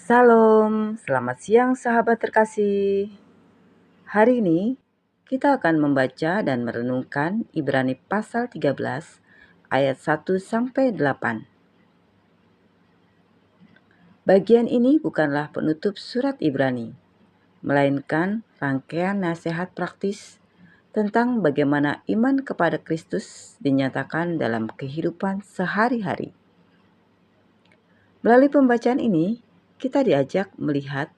Salam, selamat siang sahabat terkasih. Hari ini kita akan membaca dan merenungkan Ibrani pasal 13 ayat 1 sampai 8. Bagian ini bukanlah penutup surat Ibrani, melainkan rangkaian nasihat praktis tentang bagaimana iman kepada Kristus dinyatakan dalam kehidupan sehari-hari. Melalui pembacaan ini, kita diajak melihat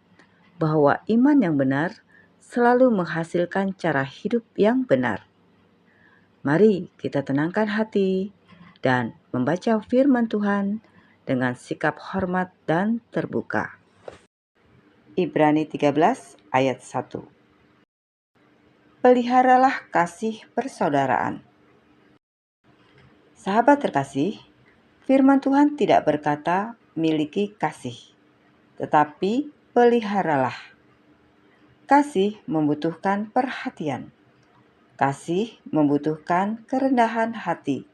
bahwa iman yang benar selalu menghasilkan cara hidup yang benar. Mari kita tenangkan hati dan membaca firman Tuhan dengan sikap hormat dan terbuka. Ibrani 13 ayat 1. Peliharalah kasih persaudaraan. Sahabat terkasih, firman Tuhan tidak berkata miliki kasih, tetapi peliharalah. Kasih membutuhkan perhatian. Kasih membutuhkan kerendahan hati.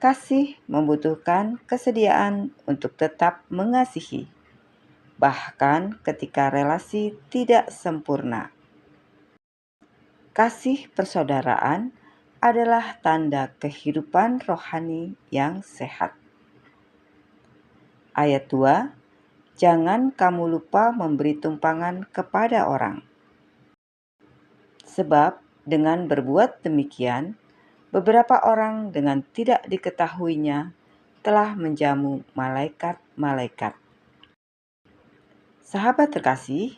Kasih membutuhkan kesediaan untuk tetap mengasihi, bahkan ketika relasi tidak sempurna. Kasih persaudaraan adalah tanda kehidupan rohani yang sehat. Ayat 2, jangan kamu lupa memberi tumpangan kepada orang. Sebab dengan berbuat demikian, beberapa orang dengan tidak diketahuinya telah menjamu malaikat-malaikat. Sahabat terkasih,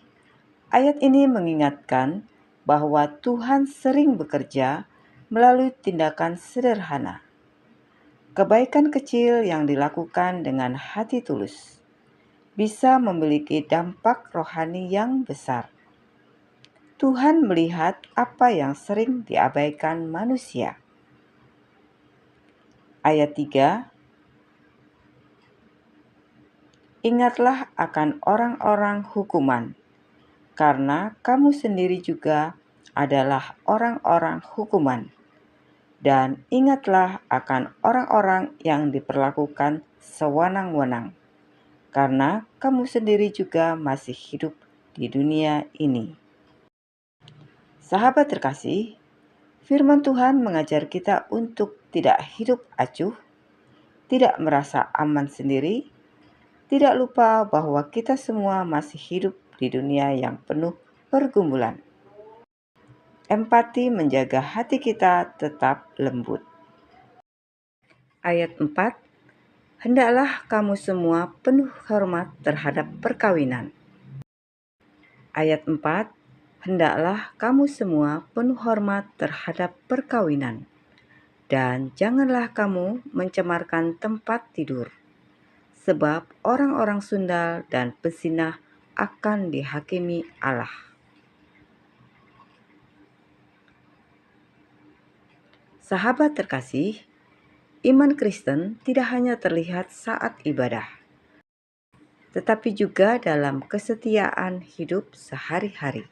ayat ini mengingatkan bahwa Tuhan sering bekerja melalui tindakan sederhana. Kebaikan kecil yang dilakukan dengan hati tulus bisa memiliki dampak rohani yang besar. Tuhan melihat apa yang sering diabaikan manusia. Ayat 3, ingatlah akan orang-orang hukuman, karena kamu sendiri juga adalah orang-orang hukuman. Dan ingatlah akan orang-orang yang diperlakukan sewenang-wenang, karena kamu sendiri juga masih hidup di dunia ini. Sahabat terkasih, firman Tuhan mengajar kita untuk tidak hidup acuh, tidak merasa aman sendiri, tidak lupa bahwa kita semua masih hidup di dunia yang penuh pergumulan. Empati menjaga hati kita tetap lembut. Ayat 4, hendaklah kamu semua penuh hormat terhadap perkawinan. Ayat 4, hendaklah kamu semua penuh hormat terhadap perkawinan. Dan janganlah kamu mencemarkan tempat tidur, sebab orang-orang sundal dan pezinah akan dihakimi Allah. Sahabat terkasih, iman Kristen tidak hanya terlihat saat ibadah, tetapi juga dalam kesetiaan hidup sehari-hari.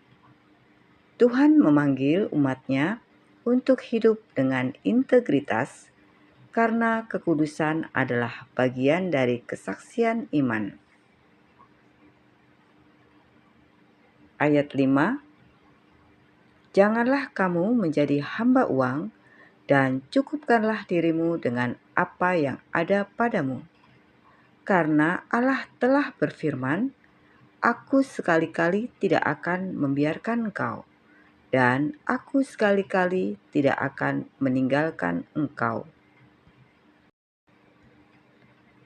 Tuhan memanggil umat-Nya untuk hidup dengan integritas karena kekudusan adalah bagian dari kesaksian iman. Ayat 5, janganlah kamu menjadi hamba uang dan cukupkanlah dirimu dengan apa yang ada padamu. Karena Allah telah berfirman, aku sekali-kali tidak akan membiarkan engkau, dan aku sekali-kali tidak akan meninggalkan engkau.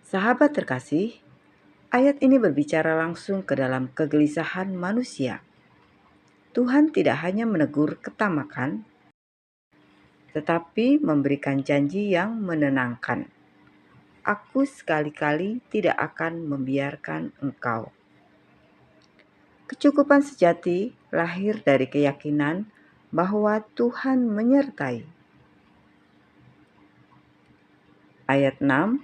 Sahabat terkasih, ayat ini berbicara langsung ke dalam kegelisahan manusia. Tuhan tidak hanya menegur ketamakan, tetapi memberikan janji yang menenangkan. Aku sekali-kali tidak akan membiarkan engkau. Kecukupan sejati lahir dari keyakinan bahwa Tuhan menyertai. Ayat 6,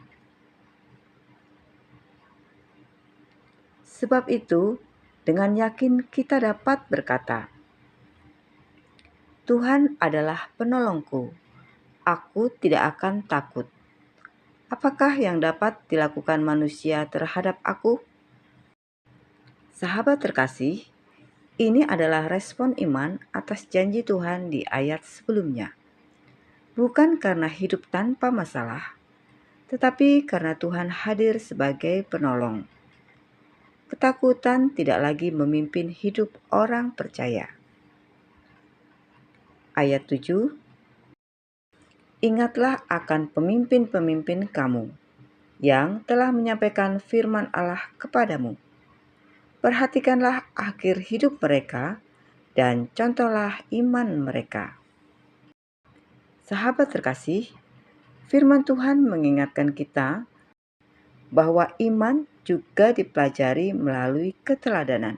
sebab itu dengan yakin kita dapat berkata, Tuhan adalah penolongku, aku tidak akan takut. Apakah yang dapat dilakukan manusia terhadap aku? Sahabat terkasih, ini adalah respon iman atas janji Tuhan di ayat sebelumnya. Bukan karena hidup tanpa masalah, tetapi karena Tuhan hadir sebagai penolong. Ketakutan tidak lagi memimpin hidup orang percaya. Ayat 7, ingatlah akan pemimpin-pemimpin kamu yang telah menyampaikan firman Allah kepadamu. Perhatikanlah akhir hidup mereka dan contohlah iman mereka. Sahabat terkasih, firman Tuhan mengingatkan kita bahwa iman juga dipelajari melalui keteladanan.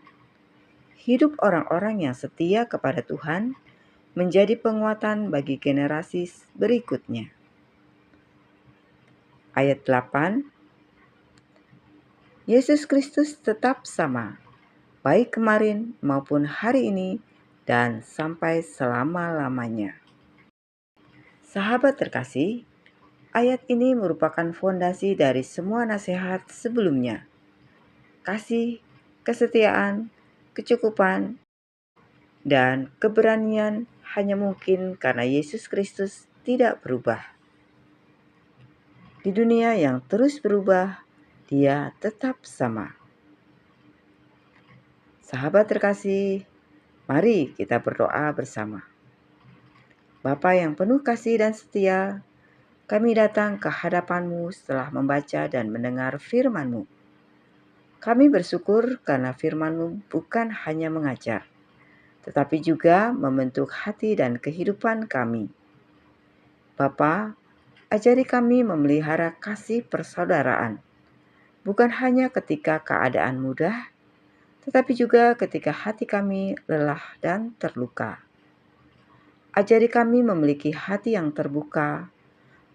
Hidup orang-orang yang setia kepada Tuhan menjadi penguatan bagi generasi berikutnya. Ayat 8, Yesus Kristus tetap sama, baik kemarin maupun hari ini dan sampai selama-lamanya. Sahabat terkasih, ayat ini merupakan fondasi dari semua nasihat sebelumnya. Kasih, kesetiaan, kecukupan, dan keberanian hanya mungkin karena Yesus Kristus tidak berubah. Di dunia yang terus berubah, Dia tetap sama. Sahabat terkasih, mari kita berdoa bersama. Bapa yang penuh kasih dan setia, kami datang ke hadapan-Mu setelah membaca dan mendengar firman-Mu. Kami bersyukur karena firman-Mu bukan hanya mengajar, tetapi juga membentuk hati dan kehidupan kami. Bapa, ajari kami memelihara kasih persaudaraan, bukan hanya ketika keadaan mudah, tetapi juga ketika hati kami lelah dan terluka. Ajari kami memiliki hati yang terbuka,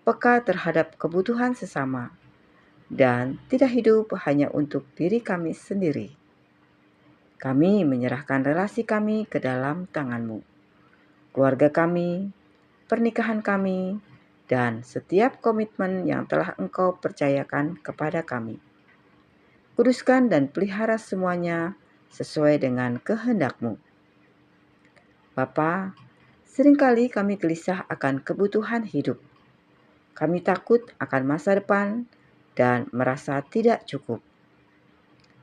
peka terhadap kebutuhan sesama, dan tidak hidup hanya untuk diri kami sendiri. Kami menyerahkan relasi kami ke dalam tangan-Mu, keluarga kami, pernikahan kami, dan setiap komitmen yang telah Engkau percayakan kepada kami. Kuduskan dan pelihara semuanya sesuai dengan kehendak-Mu. Bapa, seringkali kami gelisah akan kebutuhan hidup. Kami takut akan masa depan dan merasa tidak cukup.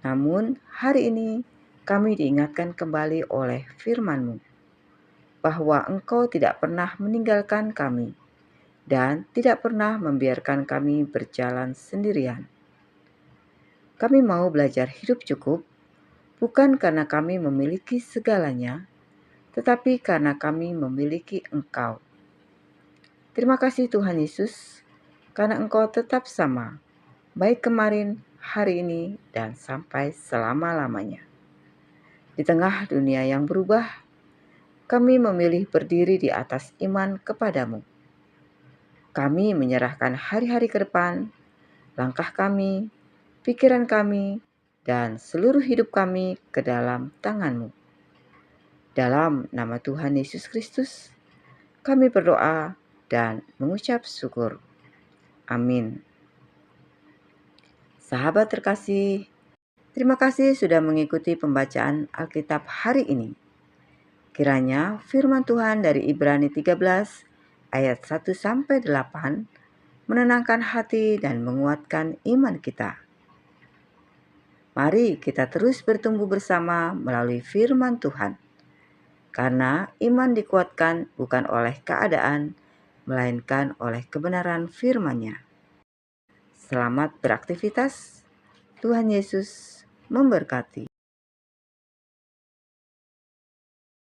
Namun, hari ini kami diingatkan kembali oleh firman-Mu bahwa Engkau tidak pernah meninggalkan kami dan tidak pernah membiarkan kami berjalan sendirian. Kami mau belajar hidup cukup, bukan karena kami memiliki segalanya, tetapi karena kami memiliki Engkau. Terima kasih Tuhan Yesus, karena Engkau tetap sama, baik kemarin, hari ini, dan sampai selama-lamanya. Di tengah dunia yang berubah, kami memilih berdiri di atas iman kepadamu. Kami menyerahkan hari-hari ke depan, langkah kami, pikiran kami, dan seluruh hidup kami ke dalam tangan-Mu. Dalam nama Tuhan Yesus Kristus, kami berdoa dan mengucap syukur. Amin. Sahabat terkasih, terima kasih sudah mengikuti pembacaan Alkitab hari ini. Kiranya firman Tuhan dari Ibrani 13 ayat 1-8 menenangkan hati dan menguatkan iman kita. Mari kita terus bertumbuh bersama melalui firman Tuhan. Karena iman dikuatkan bukan oleh keadaan, melainkan oleh kebenaran firman-Nya. Selamat beraktivitas. Tuhan Yesus memberkati.